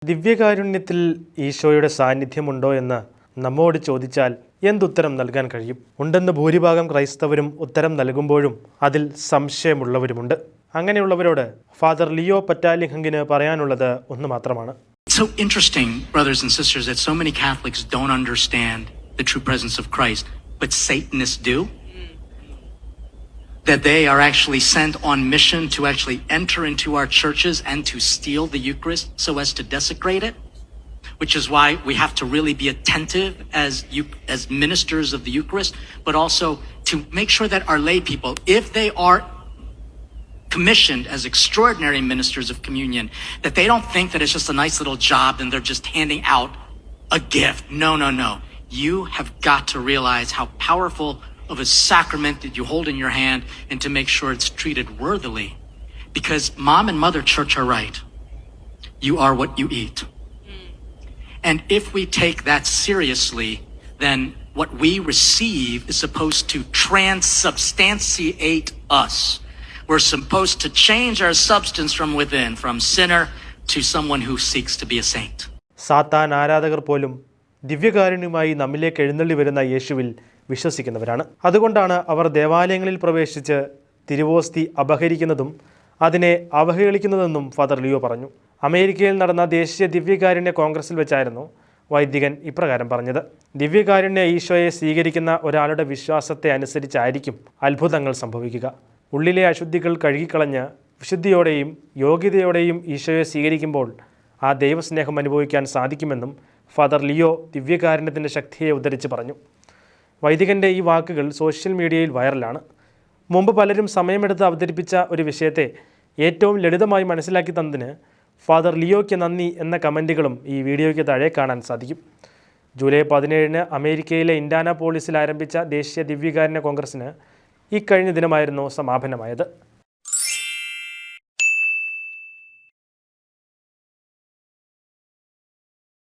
ദിവ്യകാരുണ്യത്തിൽ ഈശോയുടെ സാന്നിധ്യമുണ്ടോ എന്ന് നമ്മോട് ചോദിച്ചാൽ എന്തുത്തരം നൽകാൻ കഴിയും? ഉണ്ടെന്ന് ഭൂരിഭാഗം ക്രൈസ്തവരും ഉത്തരം നൽകുമ്പോഴും അതിൽ സംശയമുള്ളവരുമുണ്ട്. അങ്ങനെയുള്ളവരോട് ഫാദർ ലിയോ പറ്റാലിഹങ്കിന് പറയാനുള്ളത് ഒന്ന് മാത്രമാണ്. It's so interesting, brothers and sisters, that so many Catholics don't understand the true presence of Christ, but Satanists do. That they are actually sent on mission to actually enter into our churches and to steal the Eucharist so as to desecrate it, which is why we have to really be attentive as ministers of the Eucharist, but also to make sure that our lay people, if they are commissioned as extraordinary ministers of communion, that they don't think that it's just a nice little job and they're just handing out a gift. No, no, no. You have got to realize how powerful of a sacrament that you hold in your hand and to make sure it's treated worthily. Because Mom and Mother Church are right. You are what you eat. And if we take that seriously, then what we receive is supposed to transubstantiate us. We're supposed to change our substance from within, from sinner to someone who seeks to be a saint. സാത്താൻ ആരാധകർ പോലും ദിവ്യകാരുണ്യമായി നമ്മിലേക്ക് എഴുന്നള്ളി വരുന്ന യേശുവിൽ വിശ്വസിക്കുന്നവരാണ്. അതുകൊണ്ടാണ് അവർ ദേവാലയങ്ങളിൽ പ്രവേശിച്ച് തിരുവോസ്തി അപഹരിക്കുന്നതും അതിനെ അവഹേളിക്കുന്നതെന്നും ഫാദർ ലിയോ പറഞ്ഞു. അമേരിക്കയിൽ നടന്ന ദേശീയ ദിവ്യകാരുണ്യ കോൺഗ്രസിൽ വെച്ചായിരുന്നു വൈദികൻ ഇപ്രകാരം പറഞ്ഞത്. ദിവ്യകാരുണ്യ ഈശോയെ സ്വീകരിക്കുന്ന ഒരാളുടെ വിശ്വാസത്തെ അനുസരിച്ചായിരിക്കും അത്ഭുതങ്ങൾ സംഭവിക്കുക. ഉള്ളിലെ അശുദ്ധികൾ കഴുകിക്കളഞ്ഞ് വിശുദ്ധിയോടെയും യോഗ്യതയോടെയും ഈശോയെ സ്വീകരിക്കുമ്പോൾ ആ ദൈവസ്നേഹം അനുഭവിക്കാൻ സാധിക്കുമെന്നും ഫാദർ ലിയോ ദിവ്യകാരുണ്യത്തിൻ്റെ ശക്തിയെ ഉദ്ധരിച്ച് പറഞ്ഞു. വൈദികൻ്റെ ഈ വാക്കുകൾ സോഷ്യൽ മീഡിയയിൽ വൈറലാണ്. മുമ്പ് പലരും സമയമെടുത്ത് അവതരിപ്പിച്ച ഒരു വിഷയത്തെ ഏറ്റവും ലളിതമായി മനസ്സിലാക്കി തന്നതിന് ഫാദർ ലിയോയ്ക്ക് നന്ദി എന്ന കമൻറ്റുകളും ഈ വീഡിയോയ്ക്ക് താഴെ കാണാൻ സാധിക്കും. ജൂലൈ 17 അമേരിക്കയിലെ ഇൻഡ്യാനാപോളിസിൽ ആരംഭിച്ച ദേശീയ ദിവ്യകാരുണ്യ കോൺഗ്രസിന് ഇക്കഴിഞ്ഞ ദിനമായിരുന്നു സമാപനമായത്.